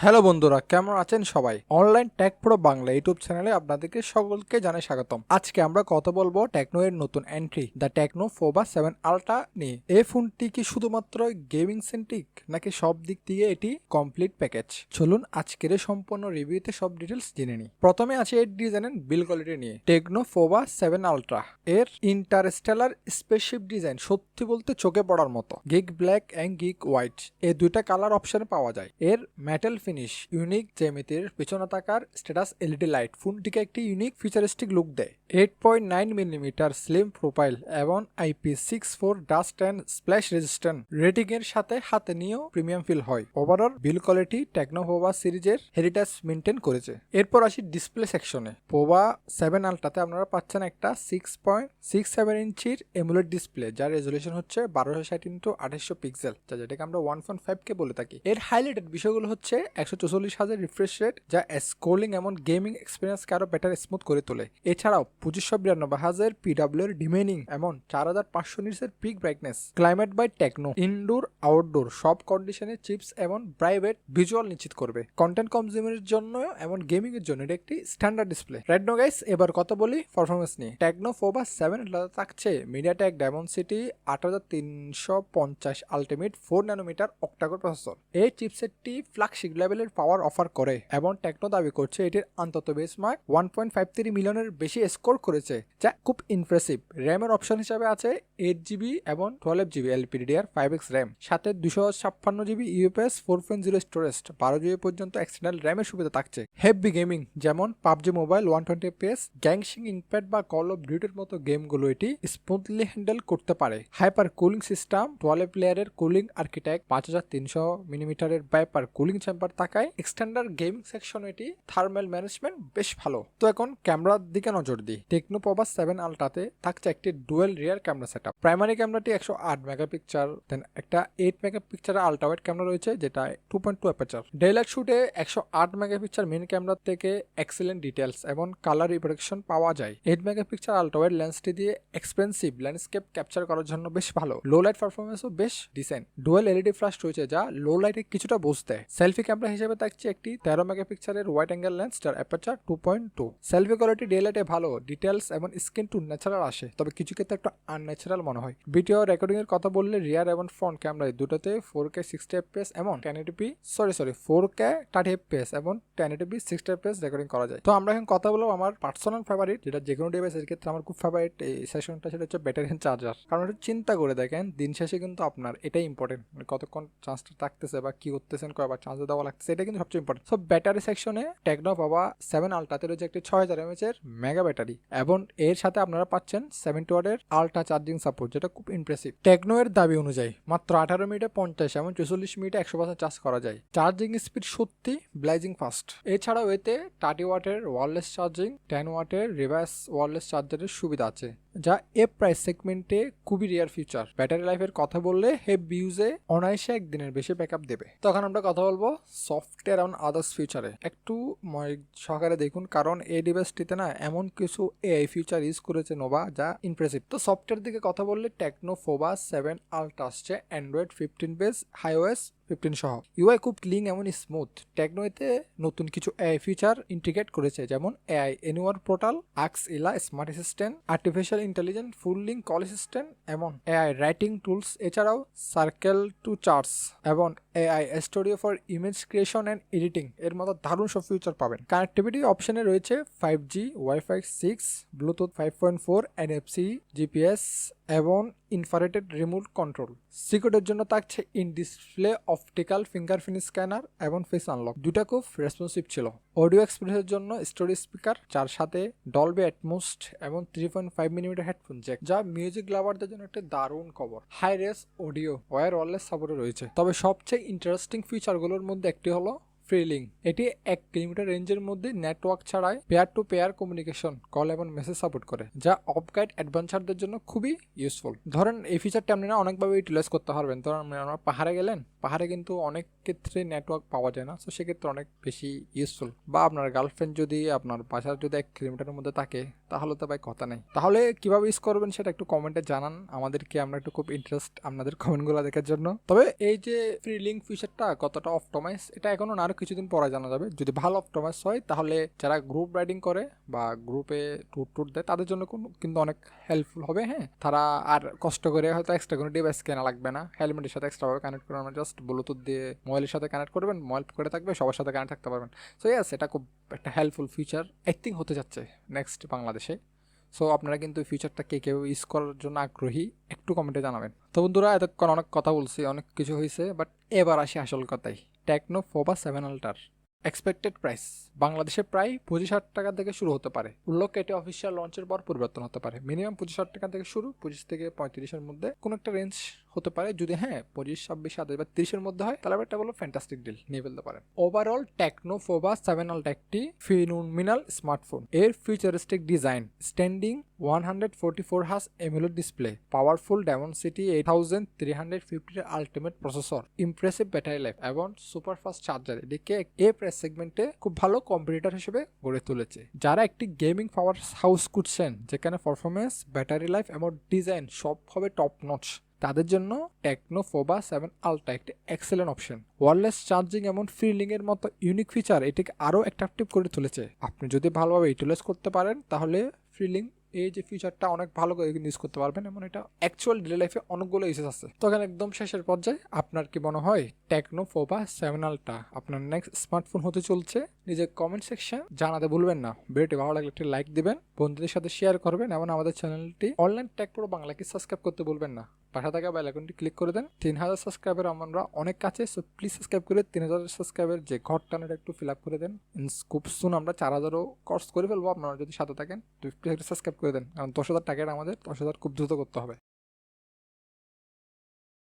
Hello বন্ধুরা, কেমন আছেন সবাই? Online take pro Bangla YouTube চ্যানেলে আপনাদেরকে সকলকে জানাই স্বাগতম। আজকে আমরা কথা বলবো টেকনো এর নতুন entry the techno Pova 7 ultra নিয়ে। এই ফোনটি কি শুধুমাত্র গেমিং সেন্ট্রিক নাকি সব দিক দিয়ে এটি কমপ্লিট প্যাকেজ? চলুন আজকের এই সম্পূর্ণ রিভিউতে সব ডিটেলস জেনে নিই। প্রথমে আছে এর ডিজাইন এন্ড বিল্ড কোয়ালিটি নিয়ে। টেকনো ফোবা 7 আলট্রা এর ইন্টারস্টেলার স্পেসশিপ ডিজাইন সত্যি বলতে চোখে পড়ার মতো। Geek black and geek white এই দুইটা কালার অপশনে পাওয়া যায়। এর মেটাল ফিনিশ, ইউনিক জ্যামিতির পিছনে থাকার স্ট্যাটাস এলইডি লাইট ফোনটিকে একটি ইউনিক ফিচারিস্টিক লুক দেয়। 8.9 মিলিমিটার স্লিম প্রোফাইল এবং IP64 dust and splash resistant rating এর সাথে হাতে নিয়েও প্রিমিয়াম ফিল হয়। Overall build quality techno Pova সিরিজের হেরিটেজ মেনটেন করেছে। এরপর আসি ডিসপ্লে সেকশনে। পোভা 7 আলট্রাতে আপনারা পাচ্ছেন একটা 6.67 ইঞ্চির এমুলেট ডিসপ্লে, যার রেজলিউশন হচ্ছে 1260x2800 পিক্সেল, যেটাকে আমরা 1.5K বলে থাকি। এর হাইলাইটেড বিষয়গুলো হচ্ছে 144,000 রিফ্রেশ রেট, যা স্ক্রোলিং এমন গেমিং এক্সপিরিয়েন্সকে আরো বেটার স্মুথ করে তোলে। এছাড়াও 2592,000 PW এর ডিমেনিং এমন 4500 নিটসের peak brightness. Climate by techno indoor outdoor সব কন্ডিশনে চিপস এবং প্রাইভেট ভিজুয়াল নিশ্চিত করবে। কন্টেন্ট কনজিউমারের জন্য এমন গেমিং এর জন্য এটা একটি standard display. Right now guys, এবার কথা বলি পারফরমেন্স নিয়ে। টেকনো ফোবা 7 থাকছে MediaTek Dimensity 8350 ultimate 4 nanometre octa core processor. এই চিপসেটটি ফ্ল্যাগশিপ লেভেলের পাওয়ার অফার করে এবং টেকনো দাবি করছে এটির অন্তত বেসমার্ক 1.53 মিলিয়নের বেশি স্কোর করেছে, যা খুব ইমপ্রেসিভ। র্যামের অপশন হিসাবে আছে 8GB এবং 12GB LPDDR5X র্যাম, সাথে 256GB UFS 4.0 স্টোরেজ, 12GB পর্যন্ত এক্সটার্নাল র্যামের সুবিধা থাকছে। হেভি গেমিং যেমন পাবজি মোবাইল 120fps, গ্যাংশিং ইম্প্যাক্ট বা কল অফ ডিউটির মতো গেমগুলো এটি স্মুথলি হ্যান্ডেল করতে পারে। হাইপার কুলিং সিস্টেম, 12 প্লেয়ারের কুলিং আর্কিটেক্ট, 5300 মিলিমিটারের বাইপার কুলিং চেম্বার থাকায় এক্সটেন্ডার গেমিং সেকশন এটি থার্মাল ম্যানেজমেন্ট বেশ ভালো। তো এখন ক্যামেরার দিকে নজর দিই। টেকনো পোভা 7 আলট্রাতে থাকছে একটি dual rear camera setup. Primary ক্যামেরাটি 108 মেগাপিক্সেল, দেন একটা 8 মেগাপিক্সেলের আলট্রা ওয়াইড ক্যামেরা রয়েছে যেটা 2.2 অ্যাপারচার। ডেইলাইট শুটে 108 মেগাপিক্সেল মেইন ক্যামেরা থেকে এক্সিলেন্ট ডিটেলস এবং কালার রিপ্রোডাকশন পাওয়া যায়। 8 মেগাপিক্সেল আলট্রা ওয়াইড লেন্সটি দিয়ে এক্সপেন্সিভ ল্যান্ডস্কেপ ক্যাপচার করার জন্য বেশ ভালো। লো লাইট পারফরমেন্সও বেশ ডিসেন্ট। ডুয়েল এলইডি ফ্ল্যাশ রয়েছে যা লো লাইটে কিছুটা বুস্ট দেয়। সেলফি ক্যামেরা হিসেবে থাকছে একটি 13 মেগাপিক্সেলের ওয়াইড অ্যাঙ্গেল লেন্স, যার অ্যাপারচার 2.2। সেলফি কোয়ালিটি ডেইলাইটে ভালো, ডিটেলস এবং স্ক্রিন টু ন্যাচারাল আসে, তবে কিছু ক্ষেত্রে একটু আনন্যাচারাল মনে হয়। ভিডিও রেকর্ডিং এর কথা বললে রিয়ার এবং ফ্রন্ট ক্যামেরা দুটোতে 4K 60fps এবং 4K 30fps এবং 1080p 60fps রেকর্ডিং করা যায়। তো আমরা এখন কথা বলবো আমার পার্সোনাল ফেভারিট, যেটা যে কোনো ডিভাইসের ক্ষেত্রে আমার খুব ফেভারিট এই সেশনটা, সেটা হচ্ছে ব্যাটারি এন্ড চার্জার। কারণ এটা চিন্তা করে দেখেন, দিন শেষে কিন্তু আপনার এটাই ইম্পর্টেন্ট, মানে কতক্ষণ চার্জটা থাকতেছে বা কি করতেছেন, কয়বার চার্জ দেওয়া লাগতেছে, এটা কিন্তু সবচেয়ে ইম্পর্টেন্ট। সো ব্যাটারি সেকশনে টেকনো পোভা 7 আলট্রাতে রয়েছে একটি 6000 mAh এর মেগা ব্যাটারি এবং এর সাথে আপনারা পাচ্ছেন 70 ওয়াটের আলট্রা চার্জিং সাপোর্ট, যেটা খুব ইমপ্রেসিভ। টেকনো এর দাবি অনুযায়ী মাত্র 18 মিনিটে 50 এবং 44 মিনিটে 100% চার্জ করা যায়। চার্জিং স্পিড সত্যি ব্লাইজিং ফাস্ট। এছাড়াও এতে 30 ওয়াটের ওয়্যারলেস চার্জিং, 10 ওয়াটের রিভার্স ওয়্যারলেস চার্জারের সুবিধা আছে, যা এ প্রাইস সেগমেন্টে খুবই রেয়ার ফিচার। ব্যাটারি লাইফের কথা বললে হেভি ইউজে অনায়াসে একদিনের বেশি ব্যাকআপ দেবে। তখন আমরা কথা বলবো সফটওয়্যার এবং আদার্স ফিচারে। একটু সহকারে দেখুন, কারণ এই ডিভাইসটিতে না এমন কিছু এআই ফিচার ইউজ করেছে নোভা, যা ইমপ্রেসিভ। তো সফটওয়্যার দিকে কথা বললে টেকনো পোভা 7 আলট্রা আসছে অ্যান্ড্রয়েড 15 বেস, iOS 15 সহ। ইউআই খুব ক্লিন এবং স্মুথ। টেকনো এতে নতুন কিছু এআই ফিচার ইন্টিগ্রেট করেছে, যেমন এআই এনিওয়ার পোর্টাল, আক্স ইলা স্মার্ট অ্যাসিস্ট্যান্ট, আর্টিফিশিয়াল ইন্টেলিজেন্স ফুল লিঙ্ক কল অ্যাসিস্ট্যান্ট এবং এআই রাইটিং টুলস। এছাড়াও সার্কেল টু চার্টস এবং AI studio for image creation and editing এর মতো দারুণ সব ফিচার পাবেন। কানেক্টিভিটি অপশনে রয়েছে 5G, wifi 6, Bluetooth 5.4, NFC, GPS এবং ইনফ্রারেড রিমোট কন্ট্রোল। সিকিউরিটির জন্য থাকছে in display optical fingerprint scanner এবং ফেস আনলক, দুটা খুব রেসপন্সিভ ছিল। অডিও এক্সপিরিয়েন্সের জন্য স্টোরেজ স্পিকার, যার সাথে ডলবি অ্যাটমোস এবং 3.5 মিলিমিটার হেডফোন জ্যাক, যা মিউজিক লাভারদের জন্য একটা দারুণ খবর। হাই রেস অডিও ওয়্যারলেস সাপোর্টে রয়েছে। তবে সবচেয়ে ইন্টারেস্টিং ফিচারগুলোর মধ্যে একটি হলো ফ্রিলিং। এটি 1 কিলোমিটার রেঞ্জের মধ্যে নেটওয়ার্ক ছাড়াই peer to peer communication, call এবং মেসেজ সাপোর্ট করে, যা অফ গাইড অ্যাডভেঞ্চারদের জন্য খুবই ইউজফুল। ধরেন এই ফিচারটা আপনারা অনেকভাবে ইউটিলাইজ করতে পারবেন। ধরেন আপনারা পাহাড়ে গেলেন, পাহাড়ে কিন্তু অনেক ক্ষেত্রে নেটওয়ার্ক পাওয়া যায় না, তো সেক্ষেত্রে অনেক বেশি ইউজফুল। বা আপনার গার্লফ্রেন্ড যদি আপনার বাসার যদি 1 কিলোমিটারের মধ্যে থাকে, তাহলে তো ভাই কথা নেই। তাহলে কিভাবে ইউজ করবেন সেটা একটু কমেন্টে জানান আমাদেরকে, আমরা একটু খুব ইন্টারেস্ট আপনাদের কমেন্টগুলো দেখার জন্য। তবে এই যে ফ্রি লিঙ্ক ফিচারটা কতটা অপটোমাইজ, এটা এখনো না, আরো কিছুদিন পরে জানা যাবে। যদি ভালো অপটোমাইজ হয় তাহলে যারা গ্রুপ রাইডিং করে বা গ্রুপে ট্যুর দেয় তাদের জন্য কিন্তু অনেক হেল্পফুল হবে। হ্যাঁ, তারা আর কষ্ট করে হয়তো এক্সট্রা কোনো ডিভাইস কেনা লাগবে না, হেলমেটের সাথে এক্সট্রাভাবে কানেক্ট করে আমরা জাস্ট ব্লুটুথ দিয়ে মোবাইলের সাথে কানেক্ট করবেন, মোবাইল করে থাকবে, সবার সাথে কানেক্ট থাকতে পারবেন। সো ইয়াস, এটা খুব একটা হেল্পফুল ফিচার আই থিঙ্ক হতে যাচ্ছে নেক্সট বাংলাদেশে। সো আপনারা কিন্তু ফিচারটা কে কেউ ইউজ করার জন্য আগ্রহী, একটু কমেন্টে জানাবেন। তো বন্ধুরা, এতক্ষণ অনেক কথা বলছি, অনেক কিছু হয়েছে, বাট এবার আসি আসল কথাই। টেকনো ফোবা 7 আল্ট্রার এক্সপেক্টেড প্রাইস বাংলাদেশে প্রায় 25,000 টাকা থেকে শুরু হতে পারে। উল্লেখ, এটি অফিসিয়াল লঞ্চের পর পরিবর্তন হতে পারে। মিনিমাম 25,000 টাকা থেকে শুরু, 25 থেকে 35-এর মধ্যে কোনো একটা রেঞ্জ হতে পারে। যদি 25, 26, 27 বা 30-এর মধ্যে হয়, তাহলে এটা বলো ফ্যান্টাস্টিক ডিল, নিয়ে ফেলতে পারেন। ওভারঅল টেকনো ফোবা 7 আল্ট্রা একটি ফিনোমিনাল স্মার্টফোন। এর futuristic design, standing 144 hertz AMOLED display, powerful Dimensity 8350 ultimate processor, impressive battery life এবং সুপার ফাস্ট চার্জার, এদিকে এ প্রাইস সেগমেন্টে খুব ভালো কম্পিটিটর হিসেবে গড়ে তুলেছে। যারা একটি গেমিং পাওয়ার হাউস খুঁজছেন যেখানে পারফরমেন্স, ব্যাটারি লাইফ এবং ডিজাইন সব হবে টপ নচ, তাদের জন্য টেকনো ফোবা 7 আল্ট্রা একটি এক্সেলেন্ট অপশন। ওয়্যারলেস চার্জিং এবং ফ্রিলিং এর মতো ইউনিক ফিচার এটিকে আরও অ্যাট্রাকটিভ করে তুলেছে। আপনি যদি ভালোভাবে ইউটিলাইজ করতে পারেন তাহলে ফ্রিলিং এই যে ফিচারটা অনেক ভালো করে ইউজ করতে পারবেন, এবং এটা অ্যাকচুয়াল ডেলি লাইফে অনেকগুলো ইউজেস আছে। তখন একদম শেষের পর্যায়ে আপনার কি মনে হয় টেকনো ফোবা 7 আল্ট্রা আপনার নেক্সট স্মার্টফোন হতে চলছে? নিজের কমেন্ট সেকশন জানাতে ভুলবেন না। ভিডিওটি ভালো লাগলে একটি লাইক দিবেন, বন্ধুদের সাথে শেয়ার করবেন, এবং আমাদের চ্যানেলটি অনলাইন টেক প্রো বাংলাকে সাবস্ক্রাইব করতে ভুলবেন না। পাশে থাকা বেল আইকনটি ক্লিক করে দেন। 3000 সাবস্ক্রাইবার আমরা অনেক কাছে, সো প্লিজ সাবস্ক্রাইব করে 3000 সাবস্ক্রাইবার যে ঘরটা একটু ফিল আপ করে দেন। খুব সুন আমরা 4000ও কোর্স করে ফেলবো, আপনারা যদি সাথে থাকেন। তো প্লিজ সাবস্ক্রাইব করে দেন, কারণ 10,000 টাকাটা আমাদের 10,000 খুব দ্রুত করতে হবে।